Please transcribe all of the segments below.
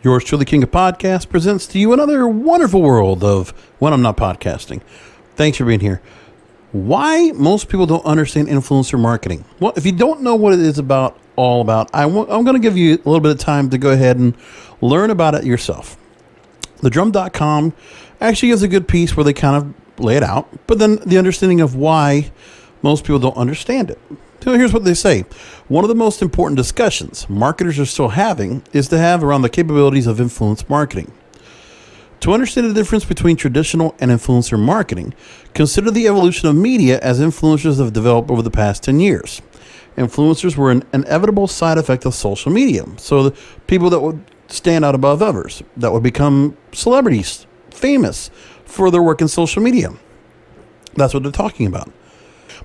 Yours truly, King of Podcasts, presents to you another wonderful world of When I'm Not Podcasting. Thanks for being here. Why most people don't understand influencer marketing? Well, if you don't know what it is all about, I'm going to give you a little bit of time to go ahead and learn about it yourself. TheDrum.com actually is a good piece where they kind of lay it out, but then the understanding of why most people don't understand it. So here's what they say. One of the most important discussions marketers are still having is to have around the capabilities of influence marketing. To understand the difference between traditional and influencer marketing, consider the evolution of media as influencers have developed over the past 10 years. Influencers were an inevitable side effect of social media. So the people that would stand out above others, that would become celebrities, famous for their work in social media. That's what they're talking about.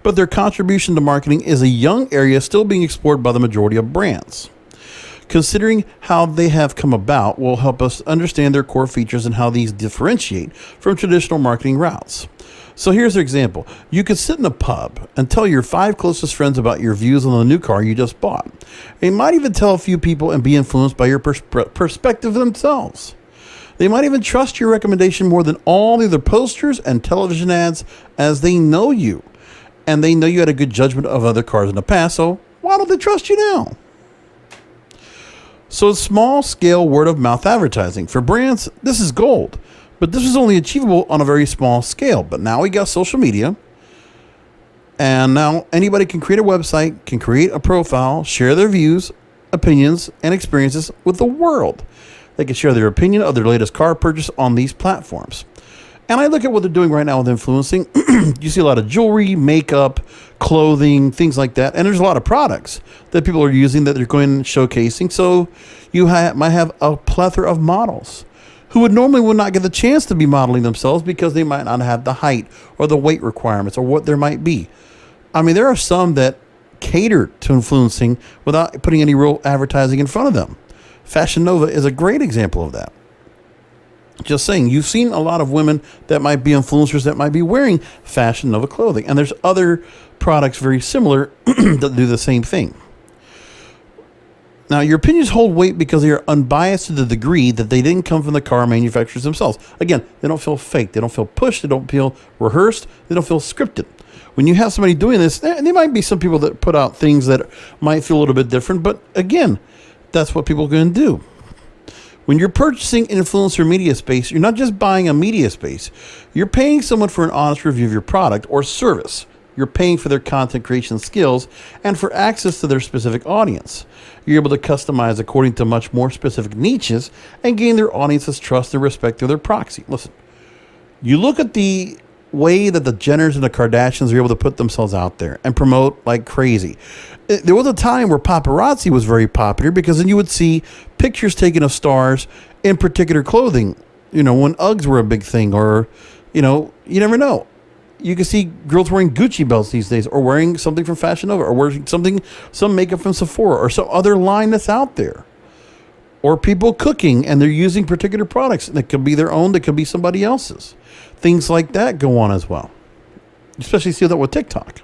But their contribution to marketing is a young area still being explored by the majority of brands. Considering how they have come about will help us understand their core features and how these differentiate from traditional marketing routes. So here's an example. You could sit in a pub and tell your 5 closest friends about your views on the new car you just bought. You might even tell a few people and be influenced by your perspective themselves. They might even trust your recommendation more than all the other posters and television ads, as they know you. And they know you had a good judgment of other cars in the past, so why don't they trust you now? So small-scale word-of-mouth advertising. For brands, this is gold. But this is only achievable on a very small scale. But now we got social media. And now anybody can create a website, can create a profile, share their views, opinions, and experiences with the world. They can share their opinion of their latest car purchase on these platforms. And I look at what they're doing right now with influencing. You see a lot of jewelry, makeup, clothing, things like that. And there's a lot of products that people are using that they're going and showcasing. So you might have a plethora of models who would not get the chance to be modeling themselves because they might not have the height or the weight requirements or what there might be. I mean, there are some that cater to influencing without putting any real advertising in front of them. Fashion Nova is a great example of that. Just saying, you've seen a lot of women that might be influencers that might be wearing Fashion Nova clothing. And there's other products very similar that do the same thing. Now, your opinions hold weight because they are unbiased to the degree that they didn't come from the car manufacturers themselves. Again, they don't feel fake. They don't feel pushed. They don't feel rehearsed. They don't feel scripted. When you have somebody doing this, there might be some people that put out things that might feel a little bit different. But again, that's what people are going to do. When you're purchasing an influencer media space, you're not just buying a media space. You're paying someone for an honest review of your product or service. You're paying for their content creation skills and for access to their specific audience. You're able to customize according to much more specific niches and gain their audience's trust and respect through their proxy. Listen, you look at the way that the Jenners and the Kardashians are able to put themselves out there and promote like crazy. There was a time where paparazzi was very popular because then you would see pictures taken of stars in particular clothing, when Uggs were a big thing, or, you never know. You can see girls wearing Gucci belts these days, or wearing something from Fashion Nova, or wearing some makeup from Sephora, or some other line that's out there. Or people cooking and they're using particular products. That could be their own, that could be somebody else's. Things like that go on as well. Especially see that with TikTok.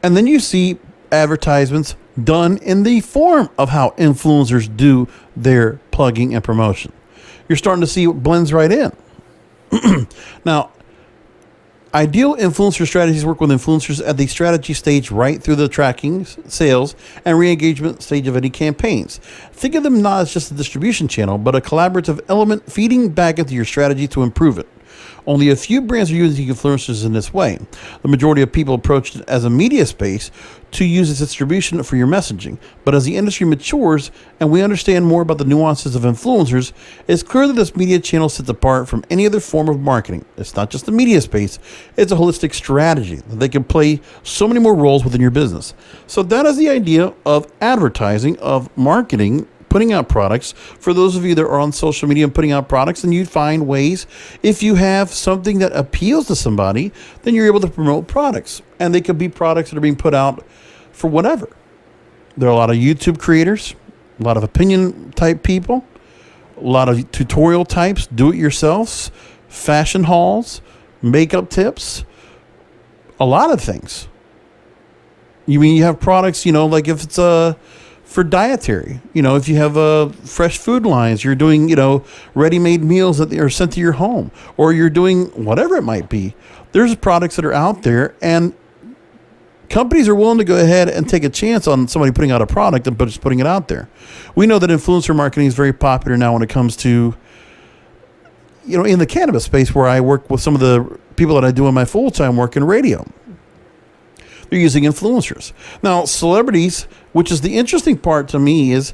And then you see advertisements done in the form of how influencers do their plugging and promotion. You're starting to see it blends right in. Now, ideal influencer strategies work with influencers at the strategy stage right through the tracking, sales, and re-engagement stage of any campaigns. Think of them not as just a distribution channel, but a collaborative element feeding back into your strategy to improve it. Only a few brands are using influencers in this way. The majority of people approach it as a media space to use its distribution for your messaging. But as the industry matures and we understand more about the nuances of influencers, it's clear that this media channel sits apart from any other form of marketing. It's not just a media space, it's a holistic strategy that they can play so many more roles within your business. So that is the idea of advertising, of marketing, putting out products. For those of you that are on social media and putting out products, then you find ways. If you have something that appeals to somebody, then you're able to promote products. And they could be products that are being put out for whatever. There are a lot of YouTube creators, a lot of opinion type people, a lot of tutorial types, do-it-yourselves, fashion hauls, makeup tips, a lot of things. You mean you have products, like if it's a for dietary. If you have fresh food lines, you're doing, ready-made meals that are sent to your home, or you're doing whatever it might be. There's products that are out there, and companies are willing to go ahead and take a chance on somebody putting out a product and just putting it out there. We know that influencer marketing is very popular now when it comes to, in the cannabis space, where I work with some of the people that I do in my full-time work in radio. They're using influencers. Now, celebrities, which is the interesting part to me, is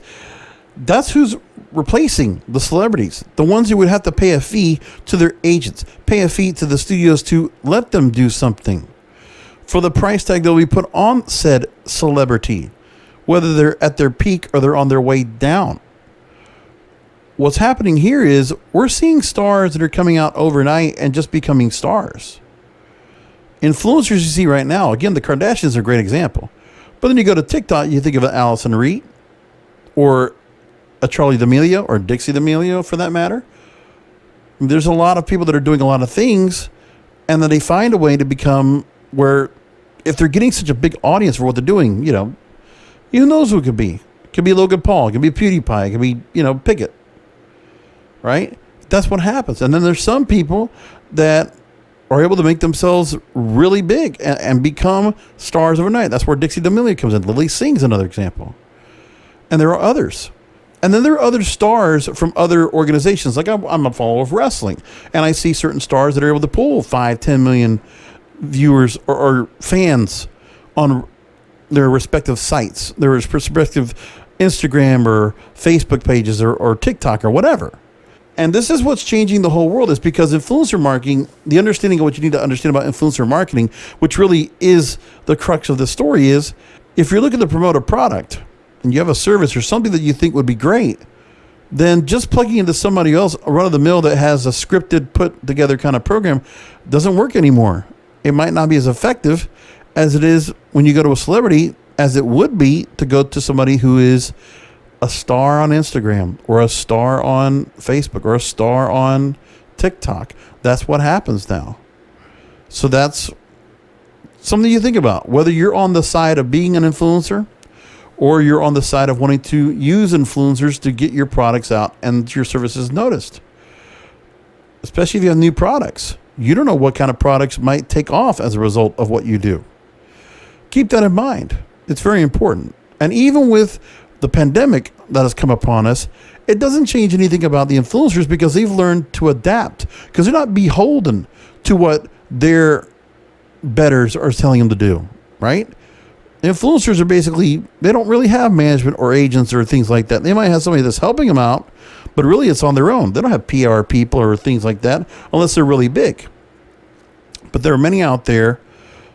that's who's replacing the celebrities. The ones who would have to pay a fee to their agents, pay a fee to the studios to let them do something for the price tag they'll be put on said celebrity, whether they're at their peak or they're on their way down. What's happening here is we're seeing stars that are coming out overnight and just becoming stars. Influencers you see right now, again, the Kardashians are a great example. But then you go to TikTok, you think of an Allison Reed or a Charli D'Amelio or Dixie D'Amelio for that matter. There's a lot of people that are doing a lot of things, and then they find a way to become where if they're getting such a big audience for what they're doing, who knows who it could be. It could be Logan Paul. It could be PewDiePie. It could be, Pickett. Right? That's what happens. And then there's some people that are able to make themselves really big and become stars overnight. That's where Dixie D'Amelio comes in. Lily Singh's another example. And there are others. And then there are other stars from other organizations. Like I'm a follower of wrestling, and I see certain stars that are able to pull 5-10 million viewers or fans on their respective sites, their respective Instagram or Facebook pages or TikTok or whatever. And this is what's changing the whole world, is because influencer marketing, the understanding of what you need to understand about influencer marketing, which really is the crux of the story, is if you're looking to promote a product and you have a service or something that you think would be great, then just plugging into somebody else, a run-of-the-mill that has a scripted, put-together kind of program doesn't work anymore. It might not be as effective as it is when you go to a celebrity, as it would be to go to somebody who is a star on Instagram or a star on Facebook or a star on TikTok. That's what happens now. So that's something you think about, whether you're on the side of being an influencer or you're on the side of wanting to use influencers to get your products out and your services noticed. Especially if you have new products. You don't know what kind of products might take off as a result of what you do. Keep that in mind. It's very important. And even with the pandemic that has come upon us, it doesn't change anything about the influencers, because they've learned to adapt, because they're not beholden to what their betters are telling them to do, right? Influencers are basically, they don't really have management or agents or things like that. They might have somebody that's helping them out, but really it's on their own. They don't have PR people or things like that unless they're really big. But there are many out there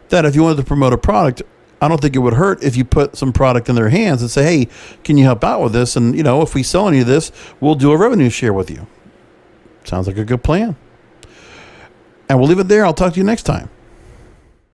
that if you wanted to promote a product, I don't think it would hurt if you put some product in their hands and say, hey, can you help out with this? And, if we sell any of this, we'll do a revenue share with you. Sounds like a good plan. And we'll leave it there. I'll talk to you next time.